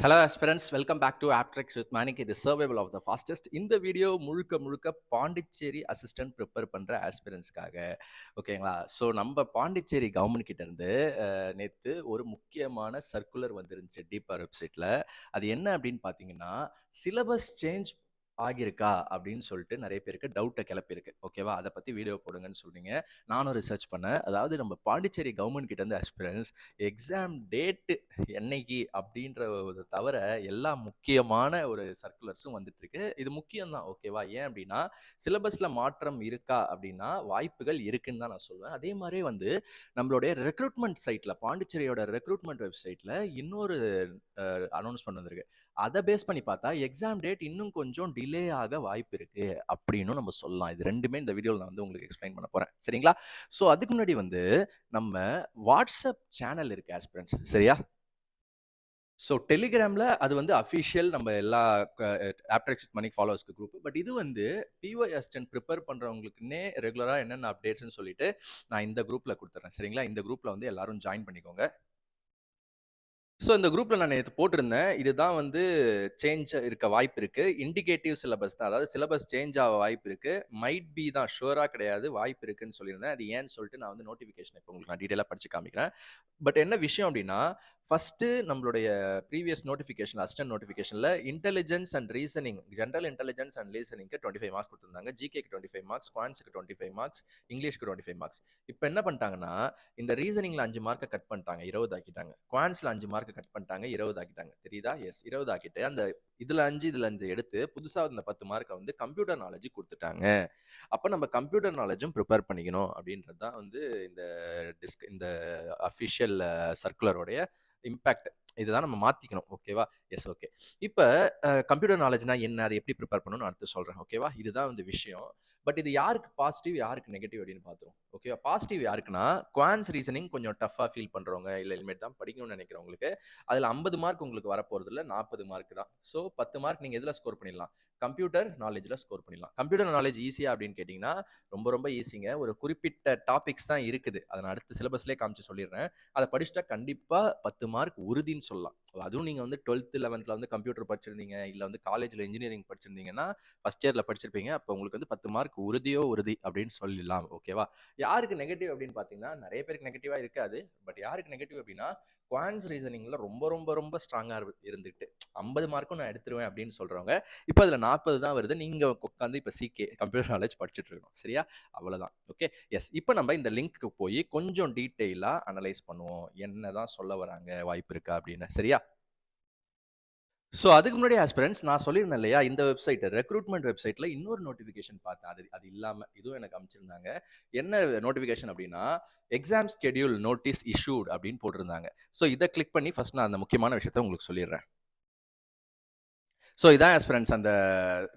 Hello aspirants, welcome back to Aptrix with Manik. இது survival of the fastest. இந்த video முழுக்க முழுக்க பாண்டிச்சேரி அசிஸ்டன்ட் ப்ரிப்பேர் பண்ணுற ஆஸ்பிரன்ஸ்க்காக, ஓகேங்களா? ஸோ நம்ம பாண்டிச்சேரி கவர்மெண்ட் கிட்ட இருந்து நேற்று ஒரு முக்கியமான சர்க்குலர் வந்துருந்துச்சு டிபார் வெப்சைட்டில். அது என்ன அப்படின்னு பார்த்தீங்கன்னா, சிலபஸ் சேஞ்ச் ஆகியிருக்கா அப்படின்னு சொல்லிட்டு நிறைய பேருக்கு டவுட்டை கிளப்பியிருக்கு. ஓகேவா? அதை பற்றி வீடியோ போடுங்கன்னு சொன்னீங்க. நானும் ரிசர்ச் பண்ணேன். அதாவது நம்ம பாண்டிச்சேரி கவர்மெண்ட் கிட்ட இருந்து ஆஸ்பிரன்ஸ் எக்ஸாம் டேட்டு என்னைக்கு அப்படின்றத தவிர எல்லா முக்கியமான ஒரு சர்க்குலர்ஸும் வந்துட்டு இருக்கு. இது முக்கியம் தான். ஓகேவா? ஏன் அப்படின்னா சிலபஸ்ல மாற்றம் இருக்கா அப்படின்னா வாய்ப்புகள் இருக்குன்னு தான் நான் சொல்லுவேன். அதே மாதிரி வந்து நம்மளுடைய ரெக்ரூட்மெண்ட் சைட்ல, பாண்டிச்சேரியோட ரெக்ரூட்மெண்ட் வெப்சைட்ல இன்னொரு அனௌன்ஸ்மெண்ட் வந்திருக்கு. அதை பேஸ் பண்ணி பார்த்தா எக்ஸாம் டேட் இன்னும் கொஞ்சம் டிலே ஆக வாய்ப்பு இருக்கு அப்படின்னு நம்ம சொல்லலாம். இது ரெண்டுமே இந்த வீடியோவில் நான் வந்து உங்களுக்கு எக்ஸ்பிளைன் பண்ண போறேன். சரிங்களா? ஸோ அதுக்கு முன்னாடி வந்து நம்ம வாட்ஸ்அப் சேனல் இருக்கு ஆஸ்பிரன்ஸ், சரியா? ஸோ டெலிகிராமில் அது வந்து அஃபிஷியல் நம்ம எல்லா ஆப்டெக்ஸ் மணி ஃபாலோவர்ஸ்க்கு குரூப். பட் இது வந்து பிஒய் அசிஸ்டன்ட் ப்ரிப்பேர் பண்ணுறவங்களுக்குன்னே ரெகுலராக என்னென்ன அப்டேட்ஸ்னு சொல்லிட்டு நான் இந்த குரூப்பில் கொடுத்துட்றேன். சரிங்களா? இந்த குரூப்பில் வந்து எல்லாரும் ஜாயின் பண்ணிக்கோங்க. ஸோ இந்த குரூப்பில் நான் நேற்று போட்டிருந்தேன். இதுதான் வந்து சேஞ்ச் இருக்க வாய்ப்பு இருக்குது. இண்டிகேட்டிவ் சிலபஸ் தான், அதாவது சிலபஸ் சேஞ்ச் ஆக வாய்ப்பு இருக்குது. மைட் பி தான், ஷுவராக கிடையாது, வாய்ப்பு இருக்குன்னு சொல்லியிருந்தேன். அது ஏன்னு சொல்லிட்டு நான் வந்து நோட்டிஃபிகேஷன் இப்போ உங்களுக்கு நான் டீட்டெயிலாக படித்து காமிக்கிறேன். பட் என்ன விஷயம் அப்படின்னா, ஃபஸ்ட்டு நம்மளுடைய ப்ரீவியஸ் நோட்டிஃபிகேஷன், அசிஸ்டன்ட் நோட்டிஃபிகேஷனில் intelligence and reasoning, general intelligence and ரீசனிங்க்கு 25 மார்க்ஸ் கொடுத்துருந்தாங்க. ஜிகேக்கு 25 மார்க்ஸ், குவான்ஸுக்கு 25 மார்க்ஸ், இங்கிலீஷ்க்கு 25 மார்க்ஸ். இப்போ என்ன பண்ணிட்டாங்கன்னா, இந்த ரீசனிங்கில் 5 மார்க்கை கட் பண்ணிட்டாங்க, 20 ஆக்கிட்டாங்க. குவான்ஸில் 5 மார்க்கை கட் பண்ணிட்டாங்க, 20 ஆக்கிட்டாங்க. தெரியுதா? எஸ், 20 ஆக்கிட்டு அந்த இதில் 5 எடுத்து புதுசாக இந்த 10 மார்க்கை வந்து கம்ப்யூட்டர் நாலேஜ் கொடுத்துட்டாங்க. அப்போ நம்ம கம்ப்யூட்டர் நாலேஜும் ப்ரிப்பேர் பண்ணிக்கணும் அப்படின்றது தான் வந்து இந்த அஃபிஷியல் சர்க்குலருடைய இம்பேக்ட். இதுதான் நம்ம மாற்றிக்கணும். ஓகேவா? Yes, okay. இப்போ கம்ப்யூட்டர் நாலேஜ்னா என்ன, அதை எப்படி ப்ரிப்பேர் பண்ணணும்னு அடுத்து சொல்கிறேன். ஓகேவா? இதுதான் வந்து விஷயம். பட் இது யாருக்கு பாசிட்டிவ், யாருக்கு நெகட்டிவ் அப்படின்னு பார்த்துரும். ஓகேவா? பாசிட்டிவ் யாருக்குன்னா, குவான்ஸ் ரீசனிங் கொஞ்சம் டஃப்பாக ஃபீல் பண்ணுறவங்க, இல்லை இனிமேட் தான் படிக்கணும்னு நினைக்கிறவங்களுக்கு. அதில் 50 மார்க் உங்களுக்கு வரப்போகிறது இல்லை, 40 மார்க் தான். ஸோ 10 மார்க் நீங்கள் எதில் ஸ்கோர் பண்ணிடலாம்? கம்ப்யூட்டர் நாலேஜில் ஸ்கோர் பண்ணிடலாம். கம்ப்யூட்டர் நாலேஜ் ஈஸியாக அப்படின்னு கேட்டிங்கன்னா ரொம்ப ரொம்ப ஈஸிங்க. ஒரு குறிப்பிட்ட டாபிக்ஸ் தான் இருக்குது. அதை நான் அடுத்த சிலபஸ்லேயே காமிச்சு சொல்லிடுறேன். அதை படிச்சுட்டா கண்டிப்பாக 10 மார்க் உறுதின்னு சொல்லலாம். அதுவும் நீங்கள் வந்து 12th 11th வந்து கம்ப்யூட்டர் படிச்சிருந்தீங்க, இல்லை வந்து காலேஜில் இன்ஜினியரிங் படிச்சிருந்தீங்கன்னா ஃபஸ்ட் இயரில் படிச்சிருப்பீங்க. அப்போ உங்களுக்கு வந்து 10 மார்க் உறுதியோ உறுதி அப்படின்னு சொல்லிடலாம். ஓகேவா? யாருக்கு நெகட்டிவ் அப்படின்னு பார்த்தீங்கன்னா, நிறைய பேருக்கு நெகட்டிவாக இருக்காது. பட் யாருக்கு நெகட்டிவ் அப்படின்னா, குவான்ஸ் ரீசனிங்கில் ரொம்ப ரொம்ப ரொம்ப ஸ்ட்ராங்காக இருந்துட்டு 50 மார்க்கும் நான் எடுத்துருவேன் அப்படின்னு சொல்கிறவங்க, இப்போ அதில் 40 தான் வருது. நீங்கள் உட்காந்து இப்போ சிகே கம்ப்யூட்டர் நாலேஜ் படிச்சுட்டு இருக்கணும். சரியா? அவ்வளோதான். Okay, yes. இப்போ நம்ம இந்த லிங்க்கு போய் கொஞ்சம் டீட்டெயிலாக அனலைஸ் பண்ணுவோம். என்ன தான் சொல்ல வராங்க, வாய்ப்பு இருக்கா அப்படின்னு. சரியா? ஸோ அதுக்கு முன்னாடி ஆஸ்பிரன்ட்ஸ் நான் சொல்லியிருந்தேன் இல்லையா, இந்த வெப்சைட் ரெக்ரூட்மெண்ட் வெப்சைட்டில் இன்னொரு நோட்டிஃபிகேஷன் பார்த்தேன். அது இல்லாமல் இதுவும் எனக்கு அமைச்சிருந்தாங்க. என்ன நோட்டிஃபிகேஷன் அப்படின்னா, எக்ஸாம் ஸ்கெடியூல் நோட்டீஸ் இஷ்யூட் அப்படின்னு போட்டிருந்தாங்க. ஸோ இதை கிளிக் பண்ணி ஃபர்ஸ்ட் நான் அந்த முக்கியமான விஷயத்தை உங்களுக்கு சொல்லிடுறேன். ஸோ இதான் ஆஸ்பிரன்ட்ஸ் அந்த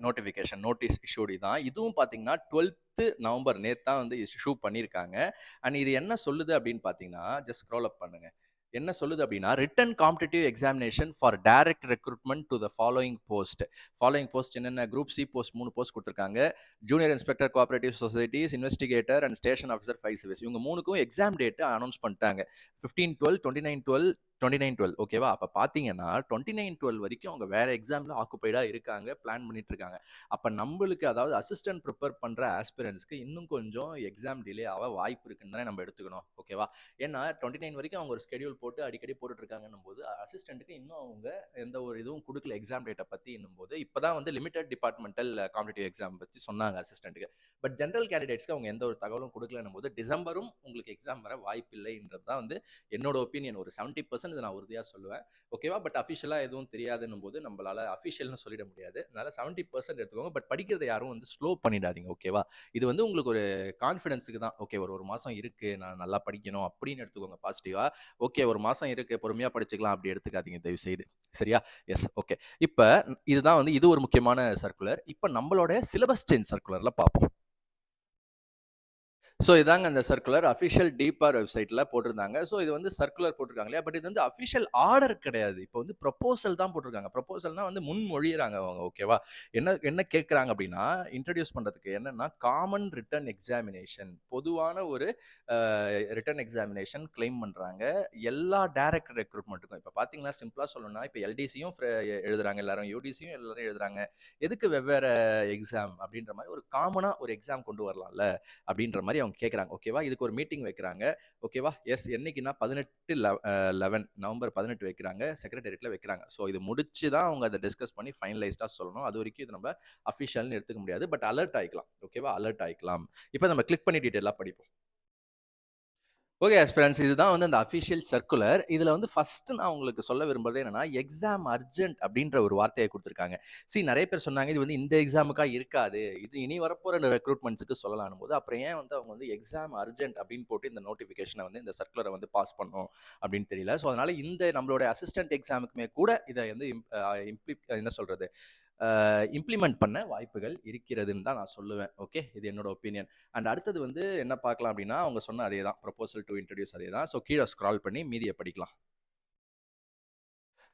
நோட்டிஃபிகேஷன், நோட்டீஸ் இஷ்யூட் தான். இதுவும் பார்த்தீங்கன்னா 12th நவம்பர் நேற்று தான் வந்து இஷ்யூ பண்ணியிருக்காங்க. அண்ட் இது என்ன சொல்லுது அப்படின்னு பார்த்தீங்கன்னா, ஜஸ்ட் ஸ்க்ரோல் அப் பண்ணுங்க. என்ன சொல்லுது அப்படின்னா, written competitive examination for direct recruitment to the following post. Following post என்னென்ன? குரூப் சி போஸ்ட் 3 போஸ்ட் கொடுத்துருக்காங்க. Junior inspector cooperative societies, investigator and station officer 5 service. இவங்க 3க்கும் எக்ஸாம் டேட் அனௌன்ஸ் பண்ணிட்டாங்க. 15/12, 29/12, 29/12. ஓகேவா? அப்போ பார்த்தீங்கன்னா 29/12 வரைக்கும் அவங்க வேற எக்ஸாமில் ஆக்குப்பைடாக இருக்காங்க, பிளான் பண்ணிட்டு இருக்காங்க. அப்போ நம்மளுக்கு, அதாவது அசிஸ்டன்ட் ப்ரிப்பேர் பண்ணுற ஆஸ்பிரன்ஸ்க்கு இன்னும் கொஞ்சம் எக்ஸாம் டிலே ஆக வாய்ப்பு இருக்குன்னு தானே நம்ம எடுத்துக்கணும். ஓகேவா? ஏன்னா 29 வரைக்கும் அவங்க ஒரு ஸ்கெடியூல் போட்டு அடிக்கடி போட்டுட்டு இருக்காங்கன்னும் போது அசிஸ்டன்ட்டுக்கு இன்னும் அவங்க எந்த ஒரு இதுவும் கொடுக்கல எக்ஸாம் டேட்டை பற்றி. இன்னும் போது இப்போதான் வந்து லிமிடெட் டிபார்ட்மெண்டல் காம்படிட்டிவ் எக்ஸாம் பற்றி சொன்னாங்க அசிஸ்டன்ட்டுக்கு. பட் ஜென்ரல் கேண்டிடேட்ஸ்க்கு அவங்க எந்த ஒரு தகவலும் கொடுக்கலன்னும் போது டிசம்பரும் உங்களுக்கு எக்ஸாம் வர வாய்ப்பு இல்லைன்றது தான் வந்து என்னோட ஒப்பீனியன். ஒரு 70% இதை நான் உறுதியாக சொல்லுவேன். ஓகேவா? பட் அஃபிஷியலாக எதுவும் தெரியாதுன்னும் போது நம்மளால அஃபிஷியல்னு சொல்லிட முடியாது. அதனால 70% எடுத்துக்கோங்க. பட் படிக்கிறதை யாரும் வந்து ஸ்லோ பண்ணிடாதீங்க. ஓகேவா? இது வந்து உங்களுக்கு ஒரு கான்ஃபிடன்ஸுக்கு தான். ஓகே, ஒரு மாதம் இருக்குது, நான் நல்லா படிக்கணும் அப்படின்னு எடுத்துக்கோங்க பாசிட்டிவாக. ஓகே, ஒரு மாதம் இருக்குது, பொறுமையாக படிச்சுக்கலாம் அப்படி எடுத்துக்காதீங்க தயவு செய்து. சரியா? Yes, okay. இப்போ இதுதான் வந்து இது ஒரு முக்கியமான சர்க்குலர். இப்போ நம்மளோட சிலபஸ் சேஞ்ச் சர்க்குலரில் பார்ப்போம். ஸோ இதாங்க அந்த சர்க்குலர் அஃபிஷியல் டிபார் வெப்சைட்ல போட்டிருந்தாங்க. ஸோ இது வந்து சர்க்குலர் போட்டிருக்காங்க இல்லையா? பட் இது வந்து அஃபிஷியல் ஆர்டர் கிடையாது. இப்போ வந்து ப்ரொபோசல் தான் போட்டிருக்காங்க. ப்ரொபோசல்னா வந்து முன்மொழியிறாங்க அவங்க. ஓகேவா? என்ன என்ன கேட்குறாங்க அப்படின்னா, இன்ட்ரோடியூஸ் பண்றதுக்கு என்னன்னா, காமன் ரிட்டன் எக்ஸாமினேஷன் பொதுவான ஒரு ரிட்டன் எக்ஸாமினேஷன் கிளைம் பண்றாங்க. எல்லா டைரக்ட் ரெக்ரூட்மெண்ட்டுக்கும். இப்போ பார்த்தீங்கன்னா, சிம்பிளா சொல்லணும்னா, இப்போ எல்டிசியும் எழுதுறாங்க எல்லாரும். யூடிசியும் எல்லாரும் எழுதுறாங்க. எதுக்கு வெவ்வேறு எக்ஸாம் அப்படின்ற மாரி ஒரு காமனா ஒரு எக்ஸாம் கொண்டு வரலாம்ல. அப்படின்ற மாதிரி அவங்க கேட்குறாங்க. ஓகேவா? இதுக்கு ஒரு மீட்டிங் வைக்கிறாங்க. ஓகேவா? எஸ் என்னைக்குன்னா 11 நவம்பர் 18 வைக்கிறாங்க. செக்ரட்டேரியட்ல வைக்கிறாங்க. ஸோ இது முடிச்சு தான் அவங்க அதை டிஸ்கஸ் பண்ணி ஃபைனலைஸ்டா சொல்லணும். அது வரைக்கும் இது நம்ம அஃபிஷியல்னு எடுத்துக்க முடியாது. பட் அலர்ட் ஆயிக்கலாம். ஓகேவா? அலர்ட் ஆயிக்கலாம். இப்போ நம்ம கிளிக் பண்ணி டீட்டெயிலாக படிப்போம். ஓகே ஆஸ்பிரன்ட்ஸ், இதுதான் வந்து அந்த அஃபிஷியல் சர்க்குலர். இதில் வந்து ஃபஸ்ட்டு நான் உங்களுக்கு சொல்ல விரும்புறது என்னன்னா, எக்ஸாம் அர்ஜென்ட் அப்படின்ற ஒரு வார்த்தையை கொடுத்துருக்காங்க. நிறைய பேர் சொன்னாங்க இது வந்து இந்த எக்ஸாமுக்கா இருக்காது, இது இனி வரப்போகிற ரெக்ரூட்மெண்ட்ஸுக்கு சொல்லலாம்னு போது, அப்புறம் ஏன் வந்து அவங்க வந்து எக்ஸாம் அர்ஜென்ட் அப்படின்னு போட்டு இந்த நோட்டிஃபிகேஷனை வந்து இந்த சர்க்குலரை வந்து பாஸ் பண்ணணும் அப்படின்னு தெரியல. ஸோ அதனால இந்த நம்மளோட அசிஸ்டன்ட் எக்ஸாமுக்குமே கூட இதை வந்து என்ன சொல்றது, இம்ப்ளிமெண்ட் பண்ண வாய்ப்புகள் இருக்கிறதுன்னு தான் நான் சொல்லுவேன். ஓகே, இது என்னோட ஒப்பீனியன். அண்ட் அடுத்தது வந்து என்ன பார்க்கலாம் அப்படின்னா, அவங்க சொன்ன அதே தான், ப்ரொபோசல் டு இன்ட்ரடியூஸ் அதே தான். ஸோ கீழே ஸ்க்ரால் பண்ணி மீதியை படிக்கலாம்.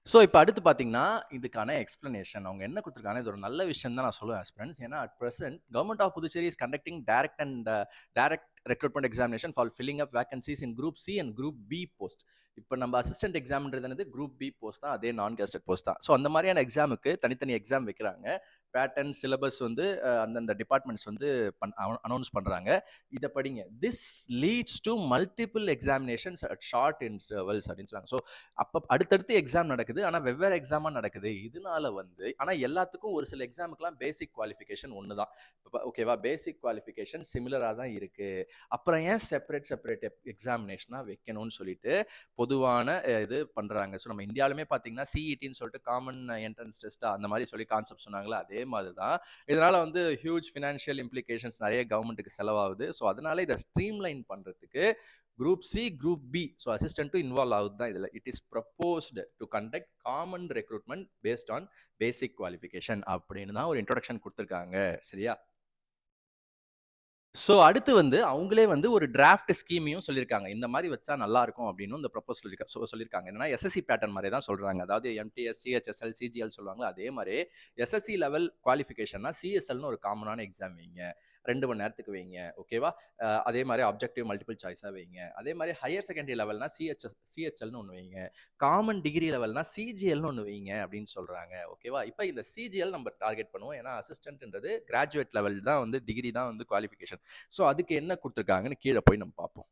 ஸோ இப்போ அடுத்து பார்த்தீங்கன்னா, இதுக்கான எக்ஸ்ப்ளனேஷன் அவங்க என்ன குடுத்துருக்காங்கன்னா, இது ஒரு நல்ல விஷயம் தான் நான் சொல்லுவேன் ஆஸ்பிரண்ட்ஸ். ஏன்னா at present government of Puducherry is conducting direct recruitment examination for filling up vacancies in group C and group B post. இப்போ நம்ம அசிஸ்டன்ட் எக்ஸாம்ன்றது என்னது, குரூப் பி போஸ்ட் தான், அதே நான் கேஸ்டட் போஸ்ட் தான். ஸோ அந்த மாதிரியான எக்ஸாமுக்கு தனித்தனி எக்ஸாம் வைக்கிறாங்க. பேட்டர்ன் சிலபஸ் வந்து அந்தந்த டிபார்ட்மெண்ட்ஸ் வந்து அனௌன்ஸ் பண்ணுறாங்க. இதை படிங்க. This leads to multiple examinations at short intervals அப்படின்னு சொல்றாங்க. ஸோ அப்போ அடுத்தடுத்து எக்ஸாம் நடக்குது. ஆனால் வெவ்வேறு எக்ஸாமாக நடக்குது. இதனால வந்து ஆனால் எல்லாத்துக்கும் ஒரு சில எக்ஸாமுக்குலாம் பேசிக் குவாலிஃபிகேஷன் ஒன்று தான். ஓகேவா? பேசிக் குவாலிஃபிகேஷன் சிமிலராக தான் இருக்குது. அப்புறம் ஏன் செப்பரேட் எக்ஸாமினேஷனாக வைக்கணும்னு சொல்லிட்டு பொதுவான இது பண்ணுறாங்க. ஸோ நம்ம இந்தியாவிலுமே பார்த்தீங்கன்னா சிஇடின்னு சொல்லிட்டு காமன் என்ட்ரன்ஸ் டெஸ்ட்டாக அந்த மாதிரி சொல்லி கான்செப்ட் சொன்னாங்களா, அதே மாதிரி தான். இதனால் வந்து ஹியூஜ் ஃபினான்ஷியல் இம்ப்ளிகேஷன்ஸ் நிறைய கவர்மெண்ட்டுக்கு செலவாகுது. ஸோ அதனால இதை ஸ்ட்ரீம்லைன் பண்ணுறதுக்கு group C, group B, so அசிஸ்டன்ட்டும் இன்வால்வ் ஆகுது தான் இதில். It is proposed to conduct common recruitment based on basic qualification அப்படின்னு தான் ஒரு இன்ட்ரோடக்ஷன் கொடுத்துருக்காங்க. சரியா? ஸோ அடுத்து வந்து அவங்களே வந்து ஒரு டிராஃப்ட் ஸ்கீமையும் சொல்லியிருக்காங்க. இந்த மாதிரி வச்சா நல்லா இருக்கும் அப்படின்னு இந்த ப்ரொபோஸ் சொல்லியிருக்காங்க. என்னன்னா எஸ்எஸ்சி பேட்டர்ன் மாதிரி தான் சொல்றாங்க. அதாவது எம்டிஎஸ், சிஹெச்எஸ்எல், சிஜிஎல் சொல்லுவாங்களா, அதே மாதிரி எஸ்எஸ்சி லெவல் குவாலிஃபிகேஷன்னா சிஎஸ்எல்னு ஒரு காமனான எக்ஸாம் வைங்க. 2 மணி நேரத்துக்கு வைங்க. ஓகேவா? அதே மாதிரி ஆப்ஜெக்டிவ் மல்டிபிள் சாய்ஸாக வைங்க. அதே மாதிரி ஹையர் செகண்டரி லெவல்னா சிஹெச்எல்னு ஒன்று வைங்க. காமன் டிகிரி லெவல்னா சிஜிஎல்னு ஒன்று வைங்க அப்படின்னு சொல்றாங்க. ஓகேவா? இப்போ இந்த சிஜிஎல் நம்ம டார்கெட் பண்ணுவோம். ஏன்னா அசிஸ்டன்ட்ன்றது கிராஜுவேட் லெவல் தான் வந்து, டிகிரி தான் வந்து குவாலிஃபிகேஷன். ஸோ அதுக்கு என்ன கொடுத்துருக்காங்கன்னு கீழே போய் நம்ம பார்ப்போம்.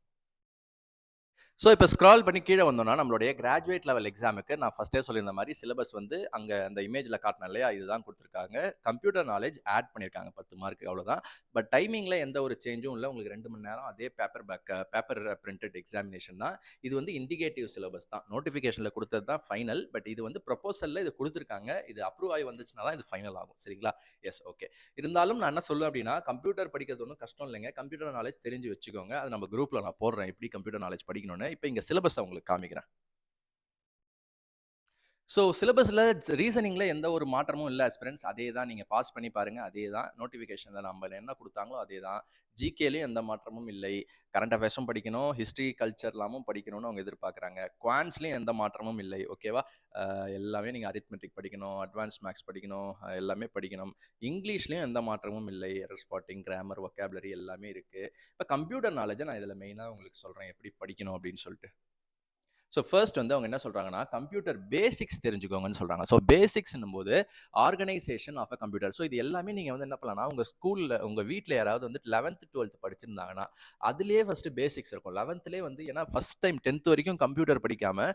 ஸோ இப்போ ஸ்க்ரால் பண்ணி கீழே வந்தோம்னா, நம்மளுடைய கிராஜுவேட் லெவல் எக்ஸாமுக்கு நான் ஃபஸ்ட்டே சொல்லியிருந்த மாதிரி சிலபஸ் வந்து அங்கே அந்த இமேஜில் காட்டினேன் இல்லையா, இதுதான் கொடுத்துருக்காங்க. கம்ப்யூட்டர் நாலேஜ் ஆட் பண்ணியிருக்காங்க 10 மார்க்கு, அவ்வளோதான். பட் டைமிங்கில் எந்த ஒரு சேஞ்சும் இல்லை. உங்களுக்கு 2 மணி நேரம் அதே பேப்பர் பிரிண்டட் எக்ஸாமினேஷன் தான். இது வந்து இண்டிகேட்டிவ் சிலபஸ் தான். நோட்டிஃபிகேஷனில் கொடுத்தது தான் ஃபைனல். பட் இது வந்து ப்ரொபோசலில் இது கொடுத்துருக்காங்க. இது அப்ரூவ் ஆகி வந்துச்சுன்னா தான் இது ஃபைனல் ஆகும். சரிங்களா? Yes, okay. இருந்தாலும் நான் என்ன சொல்லுவேன் அப்படின்னா, கம்ப்யூட்டர் படிக்கிறது ஒன்றும் கஷ்டம் இல்லைங்க. கம்ப்யூட்டர் நாலேஜ் தெரிஞ்சு வச்சுக்கோங்க. அது நம்ம குரூப்பில் நான் போடுறேன், எப்படி கம்ப்யூட்டர் நாலேஜ் படிக்கணும்னு. இப்போ இங்கே சிலபஸ் உங்களுக்கு காமிக்கிறேன். ஸோ சிலபஸில் ரீசனிங்கில் எந்த ஒரு மாற்றமும் இல்லை ஆஸ்பிரண்ட்ஸ். அதே தான், நீங்கள் பாஸ் பண்ணி பாருங்கள். அதே தான் நோட்டிஃபிகேஷனில் நம்ம என்ன கொடுத்தாங்களோ அதே தான். ஜிகேலையும் எந்த மாற்றமும் இல்லை. கரண்ட் அஃபேர்ஸும் படிக்கணும், ஹிஸ்ட்ரி கல்ச்சர்லாமும் படிக்கணும்னு அவங்க எதிர்பார்க்குறாங்க. குவான்ஸ்லேயும் எந்த மாற்றமும் இல்லை. ஓகேவா? எல்லாமே நீங்கள் அரித்மெட்டிக் படிக்கணும், அட்வான்ஸ் மேக்ஸ் படிக்கணும், எல்லாமே படிக்கணும். இங்கிலீஷ்லேயும் எந்த மாற்றமும் இல்லை. எரர் ஸ்பாட்டிங், கிராமர், வொக்காபுலரி எல்லாமே இருக்குது. இப்போ கம்ப்யூட்டர் நாலேஜை நான் இதில் மெயினாக உங்களுக்கு சொல்கிறேன் எப்படி படிக்கணும் அப்படின்னு சொல்லிட்டு. ஸோ ஃபர்ஸ்ட் வந்து அவங்க என்ன சொல்றாங்கன்னா, கம்ப்யூட்டர் பேசிக்ஸ் தெரிஞ்சுக்கோங்கன்னு சொல்றாங்க. ஸோ பேசிக்ஸ்ன்னும் போது organisation of a computer. So இது எல்லாமே நீங்க வந்து என்ன பண்ணலாம்னா, உங்க ஸ்கூல்ல உங்க வீட்ல யாராவது வந்து 11th 12th படிச்சிருந்தாங்கன்னா, அதிலேயே ஃபர்ஸ்ட் பேசிக்ஸ் இருக்கும். 11த்லேயே வந்து, ஏன்னா ஃபர்ஸ்ட் டைம் 10th வரைக்கும் கம்ப்யூட்டர் படிக்காம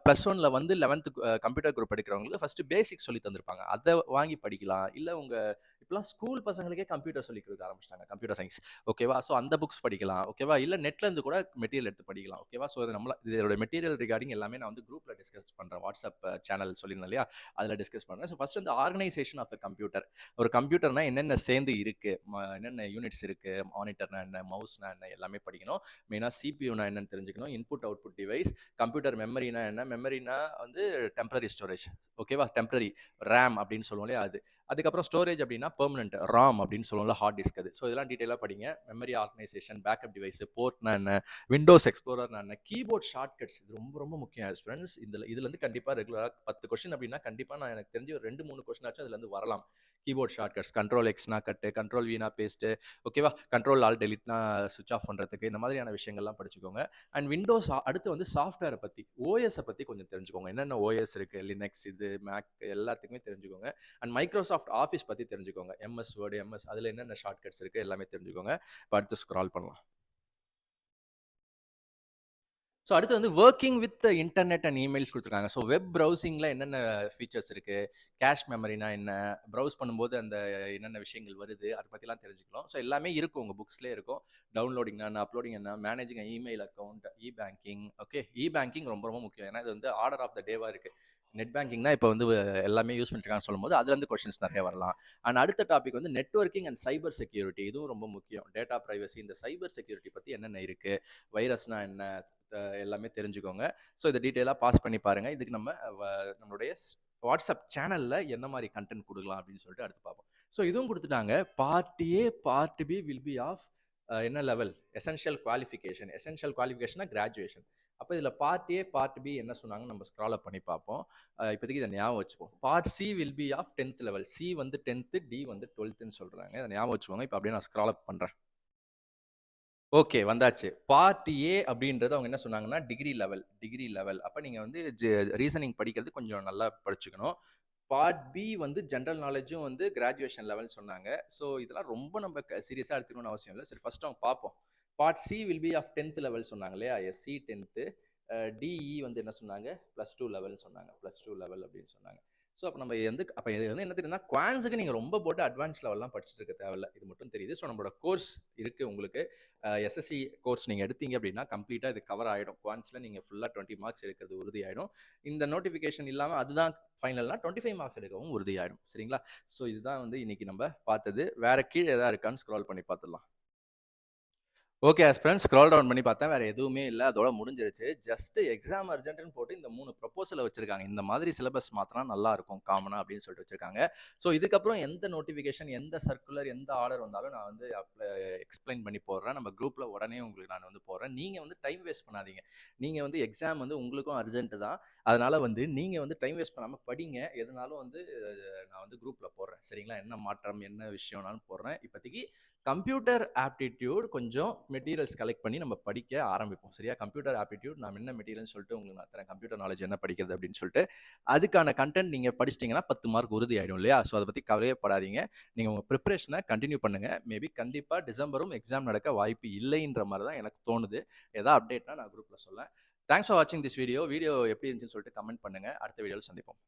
+1ல வந்து 11th கம்ப்யூட்டர் குரூப் படிக்கிறவங்களுக்கு ஃபர்ஸ்ட் பேசிக்ஸ் சொல்லி தந்திருப்பாங்க. அதை வாங்கி படிக்கலாம். இல்ல உங்க இப்பலாம் ஸ்கூல் பசங்களுக்கே கம்ப்யூட்டர் சொல்லி கொடுக்க ஆரம்பிச்சிட்டாங்க, கம்ப்யூட்டர் சயின்ஸ். ஓகேவா? ஸோ அந்த புக்ஸ் படிக்கலாம். ஓகேவா? இல்ல நெட்ல இருந்து கூட மெட்டீரியல் எடுத்து படிக்கலாம். ஓகேவா? ஸோ இது இதோட மெட்டீரியல் ரிகார்டிங் எல்லாமே நான் வந்து குரூப்ல டிஸ்கஸ் பண்றேன். வாட்ஸ்அப் சேனல் சொல்லியிருந்தேன் இல்லையா? அதுல டிஸ்கஸ் பண்றேன். ஸோ ஃபர்ஸ்ட் வந்து ஆர்கனைசேஷன் ஆஃப் த கம்ப்யூட்டர். ஒரு கம்ப்யூட்டர்னா என்னென்ன சேர்ந்து இருக்கு, என்னென்ன யூனிட்ஸ் இருக்கு, மானிட்டர்னா என்ன, மவுஸ்னா என்ன, எல்லாமே படிக்கணும். மெயினா சிபியூனா என்னன்னு தெரிஞ்சுக்கணும். இன்புட் அவுட்புட் டிவைஸ், கம்ப்யூட்டர் மெமரினா என்ன, மெமரினா வந்து டெம்பரரி ஸ்டோரேஜ், ஓகேவா? டெம்பரரி ரேம் அப்படின்னு சொல்லுவோம் இல்லையா அது. அதுக்கப்புறம் ஸ்டோரேஜ் அப்படின்னா பெர்மனன்ட் ராம் அப்படின்னு சொல்லுவோம்ல, ஹார்ட் டிஸ்க் அது. ஸோ இதெல்லாம் டீட்டெயிலாக படிங்க. மெமரி ஆர்கனைசேஷன், பேக்கப் டிவைஸ், போர்ட்னா என்ன, விண்டோஸ் எக்ஸ்ப்ளோரர்னா என்ன, கீபோர்ட் ஷார்ட்கட்ஸ் இது ரொம்ப ரொம்ப முக்கியம் ஃப்ரெண்ட்ஸ். இதுல இருந்து கண்டிப்பா ரெகுலராக 10 கொஸ்டின் அப்படின்னா கண்டிப்பா நான் எனக்கு தெரிஞ்சு ஒரு 2-3 கொஸ்டின் ஆச்சும் அதுல இருந்து வரலாம். கீபோர்ட் ஷார்ட்கட்ஸ், கண்ட்ரோல் எக்ஸ்னா கட்டு, கண்ட்ரோல் வீனா பேஸ்ட், ஓகேவா? கண்ட்ரோல் ஆல் டெலிட்னா சுவிச் ஆஃப் பண்றதுக்கு, இந்த மாதிரியான விஷயங்கள்லாம் படிச்சுக்கோங்க. அண்ட் விண்டோஸ் அடுத்து வந்து சாஃப்ட்வேரை பத்தி, ஓஎஸ் பத்தி கொஞ்சம் தெரிஞ்சுக்கோங்க. என்னென்ன ஓஎஸ் இருக்கு, லினக்ஸ், இது மேக், எல்லாத்துக்குமே தெரிஞ்சுக்கோங்க. அண்ட் மைக்ரோசாஃப்ட் ஆஃபீஸ் பத்தி தெரிஞ்சுக்கோங்க. எம்எஸ் வேர்டு, எம்எஸ் அதுல என்னென்ன ஷார்ட்கட்ஸ் இருக்கு எல்லாமே தெரிஞ்சுக்கோங்க. இப்போ அடுத்து ஸ்க்ரால் பண்ணலாம். ஸோ அடுத்து வந்து working with internet and emails கொடுத்துருக்காங்க. ஸோ வெப் ப்ரௌசிங்கில் என்னென்ன ஃபீச்சர்ஸ் இருக்குது, கேஷ் மெமரினா என்ன, ப்ரௌஸ் பண்ணும்போது அந்த என்னென்ன விஷயங்கள் வருது, அதை பற்றிலாம் தெரிஞ்சுக்கலாம். ஸோ எல்லாமே இருக்கும், உங்கள் புக்ஸ்லேயே இருக்கும். டவுன்லோடிங் என்ன, அப்லோடிங் என்ன, மேனேஜிங் இமெயில் அக்கௌண்ட், இ பேங்கிங். ஓகே, இ பேங்கிங் ரொம்ப ரொம்ப முக்கியம். ஏன்னா இது வந்து ஆர்டர் ஆஃப் த டேவாக இருக்குது. நெட் பேங்கிங்னா இப்போ வந்து எல்லாமே யூஸ் பண்ணிருக்காங்கன்னு சொல்லும்போது அதுலேருந்து கொஸ்டின்ஸ் நிறைய வரலாம். அண்ட் அடுத்த டாபிக் வந்து நெட்வொர்க்கிங் அண்ட் சைபர் செக்யூரிட்டி. இதுவும் ரொம்ப முக்கியம். டேட்டா ப்ரைவசி, இந்த சைபர் செக்யூரிட்டி பற்றி என்னென்ன இருக்குது, வைரஸ்னா என்ன, எல்லாமே தெரிஞ்சுக்கோங்க. ஸோ இதை டீட்டெயிலாக பாஸ் பண்ணி பாருங்கள். இதுக்கு நம்மளுடைய வாட்ஸ்அப் சேனலில் என்ன மாதிரி கண்டென்ட் கொடுக்கலாம் அப்படின்னு சொல்லிட்டு அடுத்து பார்ப்போம். ஸோ இதுவும் கொடுத்துட்டாங்க. Part A part B will be of என்ன லெவல், எசென்ஷியல் குவாலிஃபிகேஷன். எசென்ஷியல் குவாலிஃபிகேஷனா கிராஜுவேஷன். அப்போ இதில் பார்ட் ஏ பார்ட் பி என்ன சொன்னாங்க நம்ம ஸ்க்ரால் அப் பண்ணி பார்ப்போம். இப்போதைக்கு இதை ஞாபகம் வச்சுப்போம். Part C will be of 10th level. C வந்து 10th, டி வந்து 12th சொல்கிறாங்க. இதை ஞாபகம் வச்சுக்கோங்க. இப்போ அப்படியே நான் ஸ்க்ரால் அப் பண்ணுறேன். ஓகே, வந்தாச்சு. பார்ட் ஏ அப்படின்றது அவங்க என்ன சொன்னாங்கன்னா, டிகிரி லெவல். அப்ப நீங்க வந்து ரீசனிங் படிக்கிறது கொஞ்சம் நல்லா படிச்சுக்கணும். பார்ட் பி வந்து ஜெனரல் நாலேஜும் வந்து கிராஜுவேஷன் லெவல் சொன்னாங்க. ஸோ இதெல்லாம் ரொம்ப நம்ம சீரியஸா எடுத்துக்கணும்னு அவசியம் இல்லை. சரி, ஃபர்ஸ்ட் அவங்க பார்ப்போம். Part C will be of 10th level சொன்னாங்க இல்லையா? SC 10th. டிஇ வந்து என்ன சொன்னாங்க, +2 லெவல் சொன்னாங்க. +2 லெவல் அப்படின்னு சொன்னாங்க. ஸோ அப்போ நம்ம அப்போ இது வந்து என்ன தெரியுதுன்னா, குவான்ஸுக்கு நீங்கள் ரொம்ப போட்டு அட்வான்ஸ் லெவல்லாம் படிச்சுட்டு இருக்க தேவையில்ல. இது மட்டும் தெரியுது. ஸோ நம்மளோட கோர்ஸ் இருக்குது உங்களுக்கு. எஸ்எஸ்சி கோர்ஸ் நீங்கள் எடுத்தீங்க அப்படின்னா கம்ப்ளீட்டாக இது கவர் ஆகிடும். குவான்ஸில் நீங்கள் ஃபுல்லாக 20 மார்க்ஸ் எடுக்கிறது உறுதியாயிடும். இந்த நோட்டிஃபிகேஷன் இல்லாமல் அதுதான் ஃபைனல்னா 25 மார்க்ஸ் எடுக்கவும் உறுதியாயிடும். சரிங்களா? ஸோ இதுதான் வந்து இன்னைக்கு நம்ம பார்த்தது. வேற கீழே எதாவது இருக்கான்னு ஸ்க்ரால் பண்ணி பார்த்துடலாம். ஓகே ஃப்ரெண்ட்ஸ், ஸ்க்ரால் டவுன் பண்ணி பார்த்தேன். வேறு எதுவுமே இல்லை, அதோட முடிஞ்சிருச்சு. ஜஸ்ட் எக்ஸாம் அர்ஜென்ட்னு போட்டு இந்த 3 ப்ரொபோசலை வச்சிருக்காங்க. இந்த மாதிரி சிலபஸ் மாற்றினா நல்லா இருக்கும் காமனாக அப்படின்னு சொல்லிட்டு வச்சிருக்காங்க. ஸோ இதுக்கப்புறம் எந்த நோட்டிஃபிகேஷன், எந்த சர்க்குலர், எந்த ஆர்டர் வந்தாலும் நான் வந்து எக்ஸ்பிளைன் பண்ணி போடுறேன். நம்ம குரூப்பில் உடனே உங்களுக்கு நான் வந்து போடுறேன். நீங்கள் வந்து டைம் வேஸ்ட் பண்ணாதீங்க. நீங்கள் வந்து எக்ஸாம் வந்து உங்களுக்கும் அர்ஜென்ட்டு தான். அதனால் வந்து நீங்கள் வந்து டைம் வேஸ்ட் பண்ணாமல் படிங்க. எதுனாலும் வந்து நான் வந்து குரூப்பில் போடுறேன். சரிங்களா? என்ன மாற்றம், என்ன விஷயம்னாலும் போடுறேன். இப்போதைக்கு கம்ப்யூட்டர் ஆப்டிடியூட் கொஞ்சம் மெட்டீரியல்ஸ் கலெக்ட் பண்ணி நம்ம படிக்க ஆரம்பிப்போம். சரியா? கம்ப்யூட்டர் ஆப்டிடியூட் நான் என்ன மெட்டீரியல்னு சொல்லிட்டு உங்களுக்கு நான் தரேன். கம்ப்யூட்டர் நாலேஜ் என்ன படிக்கிறது அப்படின்னு சொல்லிட்டு அதுக்கான கண்டென்ட் நீங்கள் படிச்சிட்டிங்கன்னா 10 மார்க் உறுதி ஆகிடும் இல்லையா? ஸோ அதை பற்றி கவலையப்படாதீங்க. நீங்கள் உங்கள் ப்ரிப்பரேஷனை கண்டினியூ பண்ணுங்கள். மேபி கண்டிப்பாக டிசம்பரும் எக்ஸாம் நடக்க வாய்ப்பு இல்லைன்ற மாதிரி தான் எனக்கு தோணுது. ஏதாவது அப்டேட்னா நான் குரூப்பில் சொல்லேன். தேங்க்ஸ் ஃபார் வாட்சிங் திஸ் வீடியோ. வீடியோ எப்படி இருந்துச்சுன்னு சொல்லிட்டு கமெண்ட் பண்ணுங்கள். அடுத்த வீடியோவில் சந்திப்போம்.